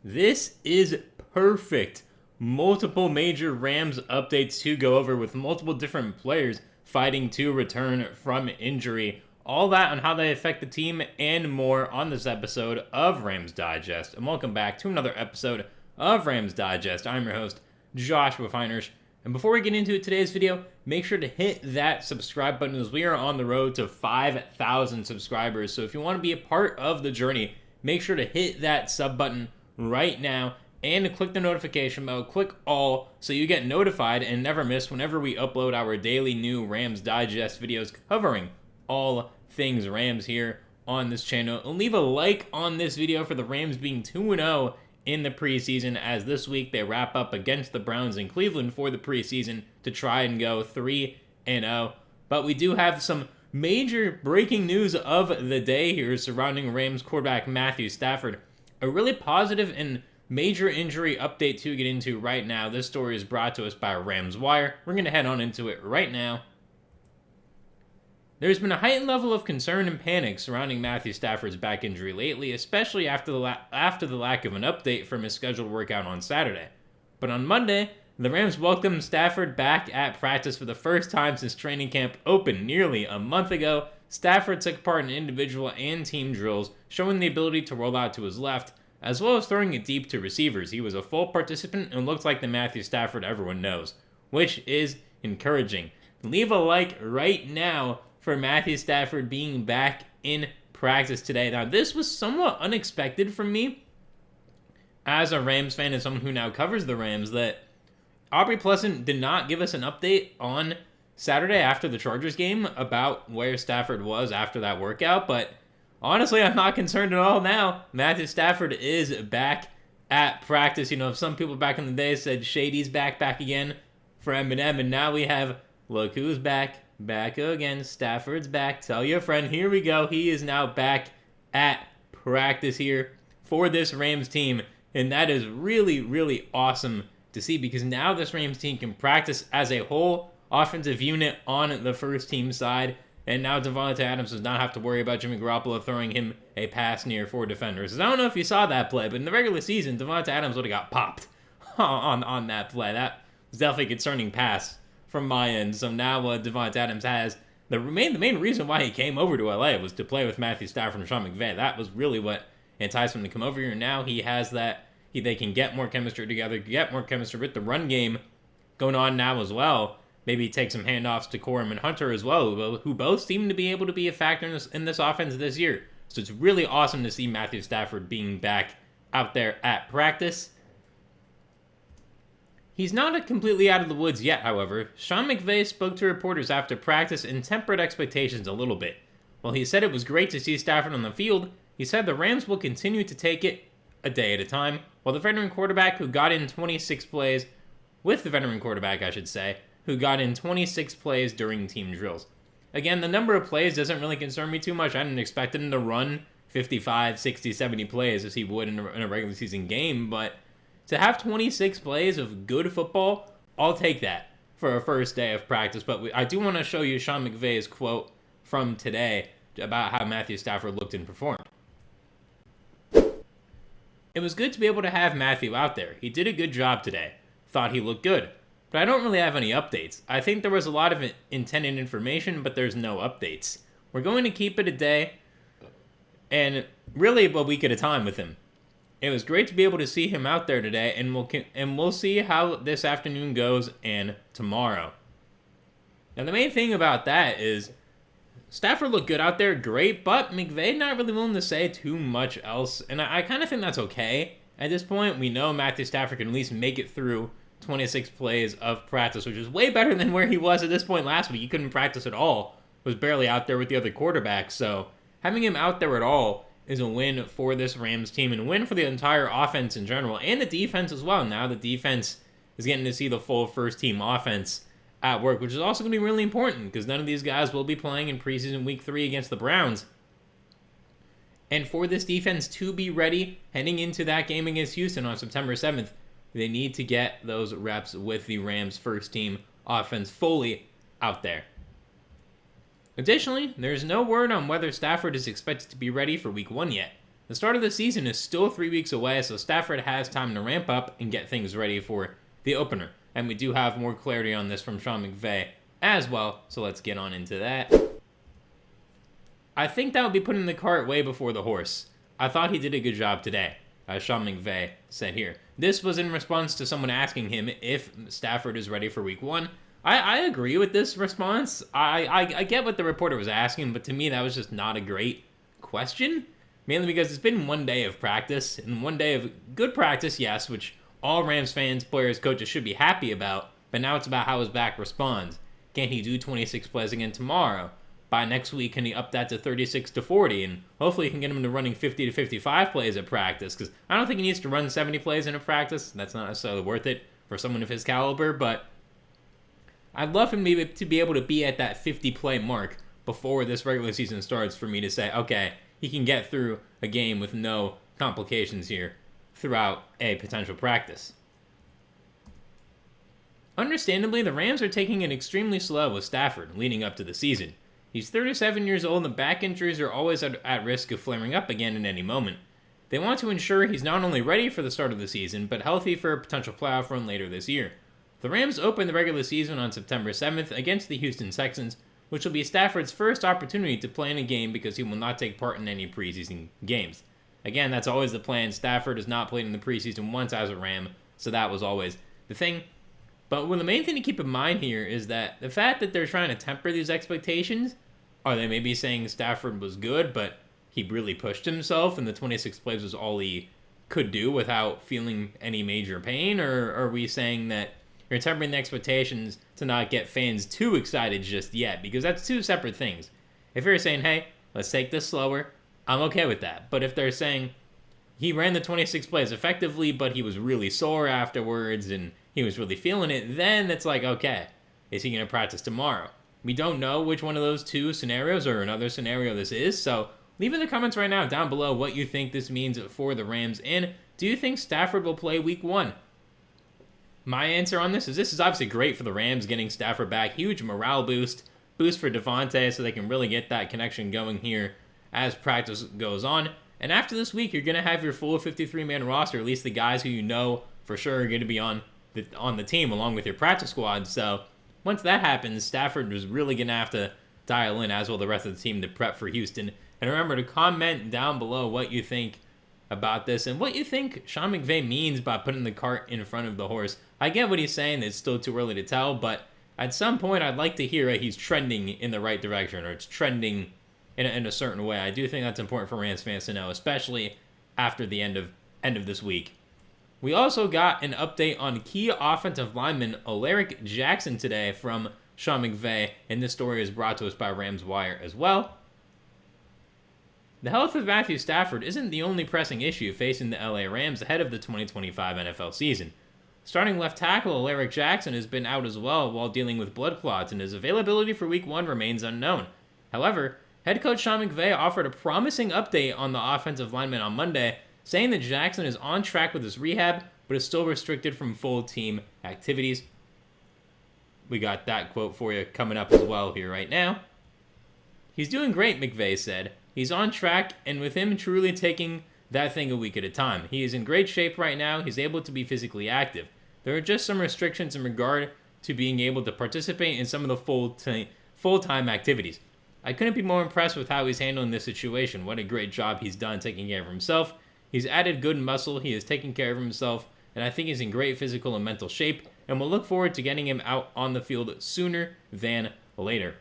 This is perfect. Multiple major Rams updates to go over with multiple different players fighting to return from injury. All that on how they affect the team and more on this episode of Rams Digest. And welcome back to another episode of Rams Digest. I'm your host, Joshua Finehirsh. And before we get into today's video, make sure to hit that subscribe button as we are on the road to 5,000 subscribers. So if you want to be a part of the journey, make sure to hit that sub button right now and click the notification bell. Click all so you get notified and never miss whenever we upload our daily new Rams Digest videos covering all things Rams here on this channel. And leave a like on this video for the Rams being 2-0 in the preseason, as this week they wrap up against the Browns in Cleveland for the preseason to try and go 3-0. But we do have some major breaking news of the day here surrounding Rams quarterback Matthew Stafford. A really positive and major injury update to get into right now. This story is brought to us by Rams Wire. We're going to head on into it right now. There's been a heightened level of concern and panic surrounding Matthew Stafford's back injury lately, especially after the lack of an update from his scheduled workout on Saturday. But on Monday, the Rams welcomed Stafford back at practice for the first time since training camp opened nearly a month ago. Stafford took part in individual and team drills, showing the ability to roll out to his left, as well as throwing it deep to receivers. He was a full participant and looked like the Matthew Stafford everyone knows, which is encouraging. Leave a like right now for Matthew Stafford being back in practice today. Now, this was somewhat unexpected from me as a Rams fan and someone who now covers the Rams, that Aubrey Pleasant did not give us an update on Saturday after the Chargers game about where Stafford was after that workout. But honestly, I'm not concerned at all now. Matthew Stafford is back at practice. You know, some people back in the day said Shady's back again for Eminem, and now we have, look who's back again. Stafford's back. Tell your friend, here we go. He is now back at practice here for this Rams team, and that is really, really awesome to see, because now this Rams team can practice as a whole offensive unit on the first team side, and now Davante Adams does not have to worry about Jimmy Garoppolo throwing him a pass near 4 defenders. I don't know if you saw that play, but in the regular season, Davante Adams would have got popped on that play. That was definitely a concerning pass from my end. So now Davante Adams has the main reason why he came over to LA was to play with Matthew Stafford and Sean McVay. That was really what enticed him to come over here. And now he has that. They can get more chemistry together, get more chemistry with the run game going on now as well. Maybe take some handoffs to Corum and Hunter as well, who both seem to be able to be a factor in this offense this year. So it's really awesome to see Matthew Stafford being back out there at practice. He's not completely out of the woods yet, however. Sean McVay spoke to reporters after practice and tempered expectations a little bit. While he said it was great to see Stafford on the field, he said the Rams will continue to take it a day at a time, while the veteran quarterback who got in 26 plays, who got in 26 plays during team drills. Again, the number of plays doesn't really concern me too much. I didn't expect him to run 55, 60, 70 plays as he would in a regular season game, but to have 26 plays of good football, I'll take that for a first day of practice. But I do want to show you Sean McVay's quote from today about how Matthew Stafford looked and performed. It was good to be able to have Matthew out there. He did a good job today. Thought he looked good. But I don't really have any updates. I think there was a lot of intended information, but there's no updates. We're going to keep it a day and really a week at a time with him. It was great to be able to see him out there today, and we'll see how this afternoon goes and tomorrow. Now, the main thing about that is Stafford looked good out there, great, but McVay not really willing to say too much else, and I kind of think that's okay. At this point, we know Matthew Stafford can at least make it through 26 plays of practice, which is way better than where he was at this point last week. He couldn't practice at all, was barely out there with the other quarterbacks, so having him out there at all is a win for this Rams team and a win for the entire offense in general and the defense as well. Now the defense is getting to see the full first team offense at work, which is also going to be really important because none of these guys will be playing in preseason week 3 against the Browns. And for this defense to be ready heading into that game against Houston on September 7th, they need to get those reps with the Rams first team offense fully out there. Additionally, there's no word on whether Stafford is expected to be ready for week 1 yet. The start of the season is still 3 weeks away, so Stafford has time to ramp up and get things ready for the opener. And we do have more clarity on this from Sean McVay as well, so let's get on into that. I think that would be putting the cart way before the horse. I thought he did a good job today, as Sean McVay said here. This was in response to someone asking him if Stafford is ready for week 1. I agree with this response. I get what the reporter was asking, but to me that was just not a great question. Mainly because it's been 1 day of practice, and 1 day of good practice, yes, which all Rams fans, players, coaches should be happy about, but now it's about how his back responds. Can he do 26 plays again tomorrow? By next week, can he up that to 36 to 40? And hopefully he can get him to running 50 to 55 plays at practice, because I don't think he needs to run 70 plays in a practice. That's not necessarily worth it for someone of his caliber, but I'd love him to be able to be at that 50 play mark before this regular season starts for me to say, okay, he can get through a game with no complications here throughout a potential practice. Understandably, the Rams are taking it extremely slow with Stafford leading up to the season. He's 37 years old and back injuries are always at risk of flaring up again at any moment. They want to ensure he's not only ready for the start of the season, but healthy for a potential playoff run later this year. The Rams open the regular season on September 7th against the Houston Texans, which will be Stafford's first opportunity to play in a game because he will not take part in any preseason games. Again, that's always the plan. Stafford has not played in the preseason once as a Ram, so that was always the thing. But the main thing to keep in mind here is that the fact that they're trying to temper these expectations, are they maybe saying Stafford was good, but he really pushed himself and the 26 plays was all he could do without feeling any major pain? Or are we saying that you're tempering the expectations to not get fans too excited just yet? Because that's two separate things. If you're saying, hey, let's take this slower, I'm okay with that. But if they're saying he ran the 26 plays effectively, but he was really sore afterwards and he was really feeling it, then it's like, okay, is he going to practice tomorrow? We don't know which one of those two scenarios or another scenario this is, so leave in the comments right now down below what you think this means for the Rams, and do you think Stafford will play week 1? My answer on this is obviously great for the Rams, getting Stafford back. Huge morale boost for Devontae so they can really get that connection going here as practice goes on. And after this week, you're going to have your full 53-man roster, at least the guys who you know for sure are going to be on the team along with your practice squad. So once that happens, Stafford is really going to have to dial in, as will the rest of the team, to prep for Houston. And remember to comment down below what you think about this and what you think Sean McVay means by putting the cart in front of the horse. I get what he's saying, it's still too early to tell, but at some point I'd like to hear that he's trending in the right direction, or it's trending in a certain way. I do think that's important for Rams fans to know, especially after the end of this week. We also got an update on key offensive lineman Alaric Jackson today from Sean McVay, and this story is brought to us by Rams Wire as well. The health of Matthew Stafford isn't the only pressing issue facing the LA Rams ahead of the 2025 NFL season. Starting left tackle Alaric Jackson has been out as well while dealing with blood clots, and his availability for week 1 remains unknown. However, head coach Sean McVay offered a promising update on the offensive lineman on Monday, saying that Jackson is on track with his rehab, but is still restricted from full team activities. We got that quote for you coming up as well here right now. He's doing great, McVay said. He's on track, and with him truly taking that thing a week at a time. He is in great shape right now. He's able to be physically active. There are just some restrictions in regard to being able to participate in some of the full-time activities. I couldn't be more impressed with how he's handling this situation. What a great job he's done taking care of himself. He's added good muscle. He is taking care of himself, and I think he's in great physical and mental shape, and we'll look forward to getting him out on the field sooner than later.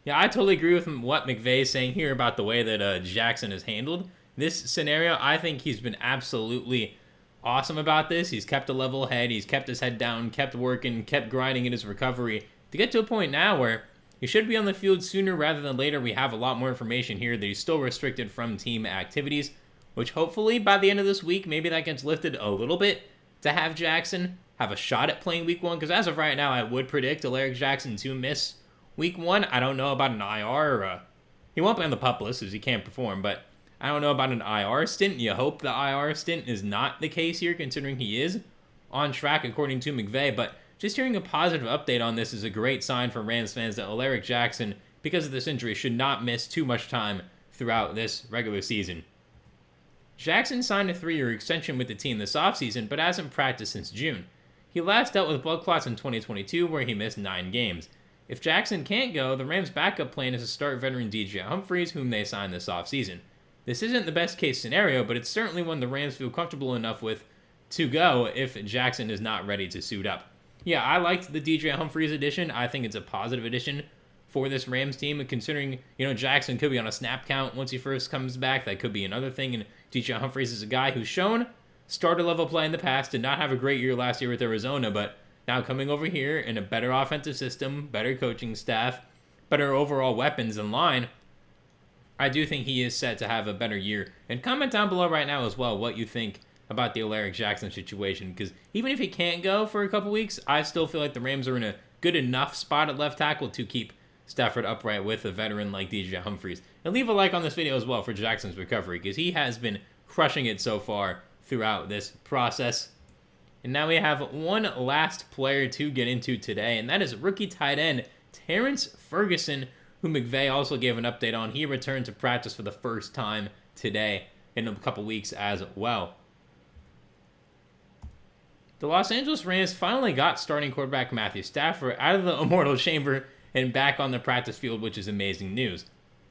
Yeah, I totally agree with what McVay is saying here about the way that Jackson has handled this scenario. I think he's been absolutely awesome about this. He's kept a level head. He's kept his head down, kept working, kept grinding in his recovery to get to a point now where he should be on the field sooner rather than later. We have a lot more information here that he's still restricted from team activities, which hopefully by the end of this week, maybe that gets lifted a little bit to have Jackson have a shot at playing week 1. Because as of right now, I would predict Alaric Jackson to miss week 1. I don't know about an IR. He won't be on the PUP list as he can't perform, but I don't know about an IR stint. You hope the IR stint is not the case here, considering he is on track according to McVay. But just hearing a positive update on this is a great sign for Rams fans that Alaric Jackson, because of this injury, should not miss too much time throughout this regular season. Jackson signed a 3-year extension with the team this offseason, but hasn't practiced since June. He last dealt with blood clots in 2022, where he missed 9 games. If Jackson can't go, the Rams' backup plan is to start veteran DJ Humphries, whom they signed this offseason. This isn't the best case scenario, but it's certainly one the Rams feel comfortable enough with to go if Jackson is not ready to suit up. Yeah, I liked the DJ Humphries addition. I think it's a positive addition for this Rams team, and considering, Jackson could be on a snap count once he first comes back, that could be another thing, and DJ Humphries is a guy who's shown starter-level play in the past, did not have a great year last year with Arizona, but now coming over here in a better offensive system, better coaching staff, better overall weapons in line, I do think he is set to have a better year. And comment down below right now as well what you think about the Alaric Jackson situation, because even if he can't go for a couple weeks, I still feel like the Rams are in a good enough spot at left tackle to keep Stafford upright with a veteran like DJ Humphries. And leave a like on this video as well for Jackson's recovery, because he has been crushing it so far throughout this process. And now we have one last player to get into today, and that is rookie tight end Terrance Ferguson, who McVay also gave an update on. He returned to practice for the first time today in a couple weeks as well. The Los Angeles Rams finally got starting quarterback Matthew Stafford out of the immortal chamber and back on the practice field, which is amazing news.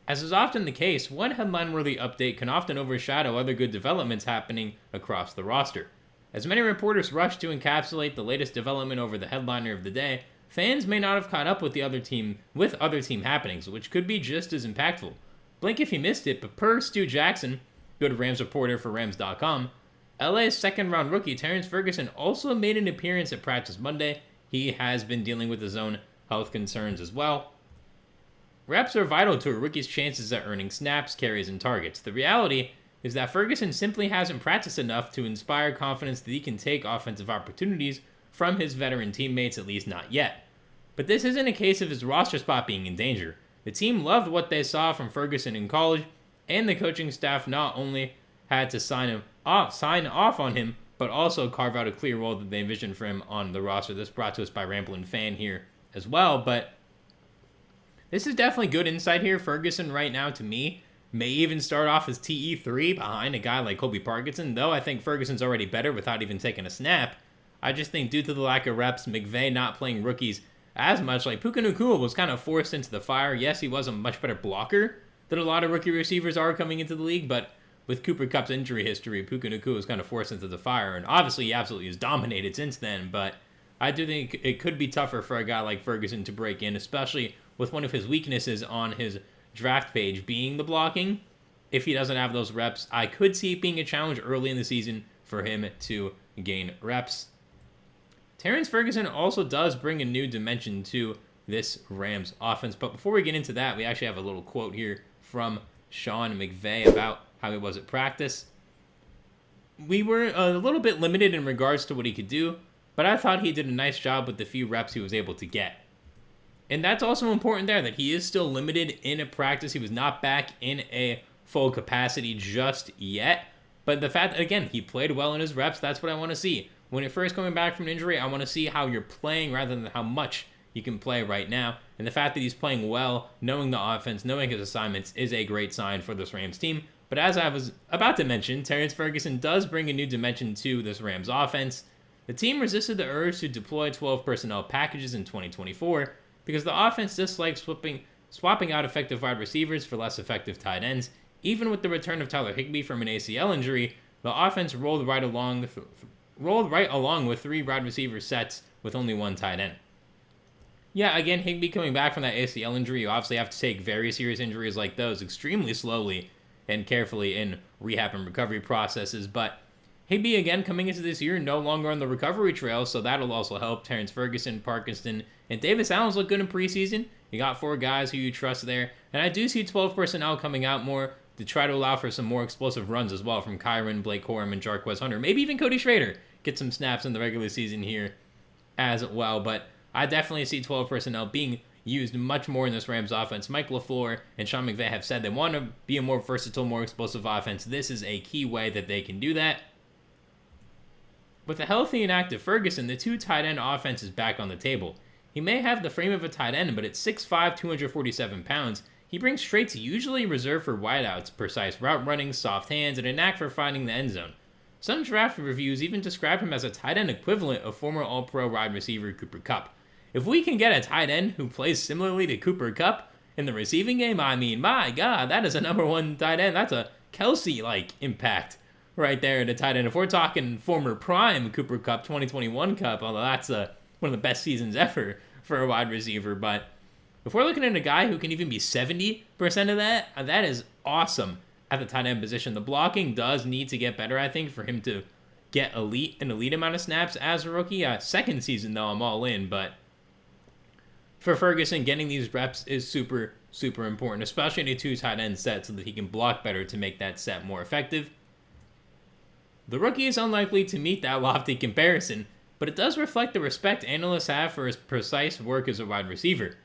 As is often the case, one headline-worthy update can often overshadow other good developments happening across the roster. As many reporters rush to encapsulate the latest development over the headliner of the day, fans may not have caught up with other team happenings, which could be just as impactful. Blink if you missed it, but per Stu Jackson, good Rams reporter for Rams.com, LA's second-round rookie Terrance Ferguson also made an appearance at practice Monday. He has been dealing with his own health concerns as well. Reps are vital to a rookie's chances at earning snaps, carries, and targets. The reality is that Ferguson simply hasn't practiced enough to inspire confidence that he can take offensive opportunities from his veteran teammates, at least not yet. But this isn't a case of his roster spot being in danger. The team loved what they saw from Ferguson in college, and the coaching staff not only had to sign off on him, but also carve out a clear role that they envisioned for him on the roster. This brought to us by Ramblin' Fan here as well, but this is definitely good insight here. Ferguson right now, to me, may even start off as TE3 behind a guy like Colby Parkinson, though I think Ferguson's already better without even taking a snap. I just think due to the lack of reps, McVay not playing rookies as much, like Puka Nacua was kind of forced into the fire. Yes, he was a much better blocker than a lot of rookie receivers are coming into the league, but with Cooper Kupp's injury history, Puka Nacua was kind of forced into the fire, and obviously he absolutely has dominated since then, but I do think it could be tougher for a guy like Ferguson to break in, especially with one of his weaknesses on his draft page being the blocking. If he doesn't have those reps, I could see it being a challenge early in the season for him to gain reps. Terrance Ferguson also does bring a new dimension to this Rams offense, but before we get into that, we actually have a little quote here from Sean McVay about how he was at practice. We were a little bit limited in regards to what he could do, but I thought he did a nice job with the few reps he was able to get. And that's also important there, that he is still limited in a practice. He was not back in a full capacity just yet. But the fact that, again, he played well in his reps, that's what I want to see. When you're first coming back from an injury, I want to see how you're playing rather than how much you can play right now. And the fact that he's playing well, knowing the offense, knowing his assignments, is a great sign for this Rams team. But as I was about to mention, Terrance Ferguson does bring a new dimension to this Rams offense. The team resisted the urge to deploy 12 personnel packages in 2024 because the offense dislikes swapping out effective wide receivers for less effective tight ends. Even with the return of Tyler Higbee from an ACL injury, the offense rolled right along with 3 wide receiver sets with only 1 tight end. Yeah, again, Higbee coming back from that ACL injury, you obviously have to take very serious injuries like those extremely slowly and carefully in rehab and recovery processes, but Higbee, again, coming into this year, no longer on the recovery trail, so that'll also help. Terrance Ferguson, Parkinson, and Davis Allen's look good in preseason. You got 4 guys who you trust there, and I do see 12 personnel coming out more to try to allow for some more explosive runs as well from Kyren, Blake Corum, and Jarquez Hunter. Maybe even Cody Schrader get some snaps in the regular season here as well, but I definitely see 12 personnel being used much more in this Rams offense. Mike LaFleur and Sean McVay have said they want to be a more versatile, more explosive offense. This is a key way that they can do that. With a healthy and active Ferguson, the 2 tight end offense is back on the table. He may have the frame of a tight end, but at 6'5", 247 pounds, He brings traits usually reserved for wideouts: precise route running, soft hands, and a knack for finding the end zone. Some draft reviews even describe him as a tight end equivalent of former All-Pro wide receiver Cooper Kupp. If we can get a tight end who plays similarly to Cooper Kupp in the receiving game, I mean, my God, that is a number one tight end. That's a Kelsey-like impact right there at a tight end. If we're talking former prime Cooper Kupp, 2021 Kupp, although that's one of the best seasons ever for a wide receiver. But if we're looking at a guy who can even be 70% of that, that is awesome at the tight end position. The blocking does need to get better, I think, for him to get an elite amount of snaps as a rookie. Second season, though, I'm all in. But for Ferguson, getting these reps is super, super important, especially in a two tight end set so that he can block better to make that set more effective. The rookie is unlikely to meet that lofty comparison, but it does reflect the respect analysts have for his precise work as a wide receiver.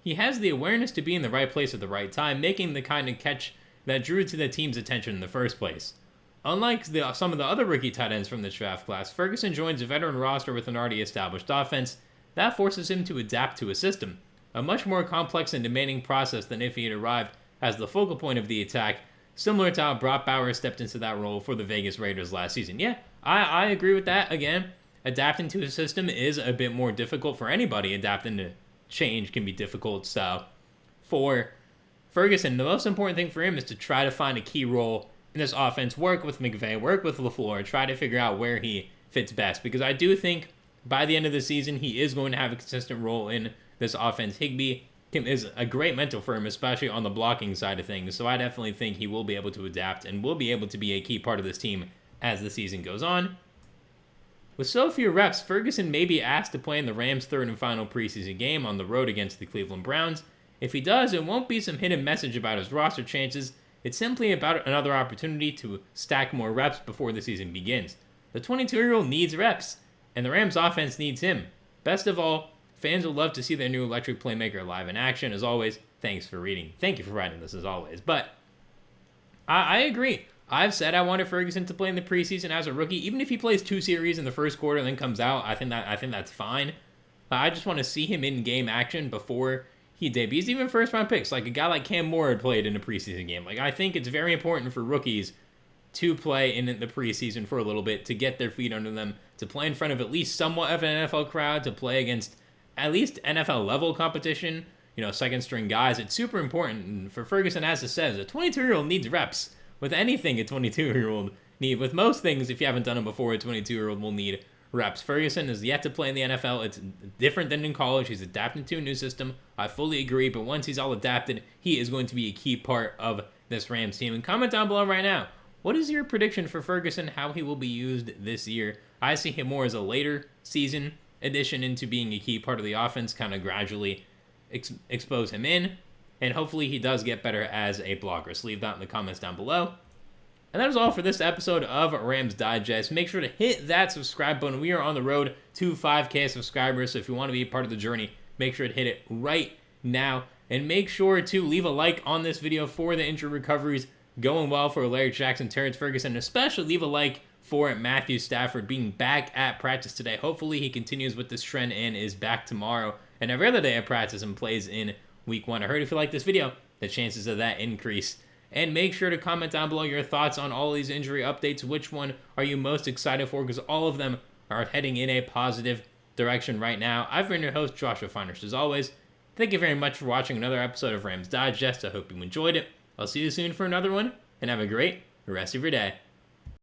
He has the awareness to be in the right place at the right time, making the kind of catch that drew to the team's attention in the first place. Unlike some of the other rookie tight ends from this draft class, Ferguson joins a veteran roster with an already established offense. That forces him to adapt to a system, a much more complex and demanding process than if he had arrived as the focal point of the attack, similar to how Brock Bowers stepped into that role for the Vegas Raiders last season. Yeah, I agree with that. Again, adapting to a system is a bit more difficult for anybody. Adapting to change can be difficult. So for Ferguson, the most important thing for him is to try to find a key role in this offense, work with McVay, work with LaFleur, try to figure out where he fits best. Because I do think by the end of the season, he is going to have a consistent role in this offense. Higbee is a great mentor for him, especially on the blocking side of things. So I definitely think he will be able to adapt and will be able to be a key part of this team as the season goes on. With so few reps, Ferguson may be asked to play in the Rams' third and final preseason game on the road against the Cleveland Browns. If he does, it won't be some hidden message about his roster chances. It's simply about another opportunity to stack more reps before the season begins. The 22-year-old needs reps, and the Rams' offense needs him. Best of all, fans will love to see their new electric playmaker live in action. As always, thanks for reading. Thank you for writing this, as always. But I agree. I've said I wanted Ferguson to play in the preseason as a rookie. Even if he plays 2 series in the first quarter and then comes out, I think that's fine. I just want to see him in game action before he debuts. Even first-round picks, like a guy like Cam Moore had played in a preseason game. Like, I think it's very important for rookies to play in the preseason for a little bit, to get their feet under them, to play in front of at least somewhat of an NFL crowd, to play against at least NFL-level competition, second-string guys. It's super important. And for Ferguson, as it says, a 22-year-old needs reps. With anything, a 22-year-old need. With most things, if you haven't done it before, a 22-year-old will need reps. Ferguson is yet to play in the NFL. It's different than in college. He's adapting to a new system. I fully agree, but once he's all adapted, he is going to be a key part of this Rams team. And comment down below right now, what is your prediction for Ferguson, how he will be used this year? I see him more as a later season addition into being a key part of the offense, kind of gradually expose him in, and hopefully he does get better as a blocker. So leave that in the comments down below. And that is all for this episode of Rams Digest. Make sure to hit that subscribe button. We are on the road to 5K subscribers, so if you want to be a part of the journey, make sure to hit it right now. And make sure to leave a like on this video for the injury recoveries going well for Alaric Jackson, Terrance Ferguson, and especially leave a like for Matthew Stafford being back at practice today. Hopefully he continues with this trend and is back tomorrow and every other day at practice and plays in Week 1. I heard if you like this video, the chances of that increase. And make sure to comment down below your thoughts on all these injury updates. Which one are you most excited for? Because all of them are heading in a positive direction right now. I've been your host, Joshua Finehirsh, as always. Thank you very much for watching another episode of Rams Digest. I hope you enjoyed it. I'll see you soon for another one, and have a great rest of your day.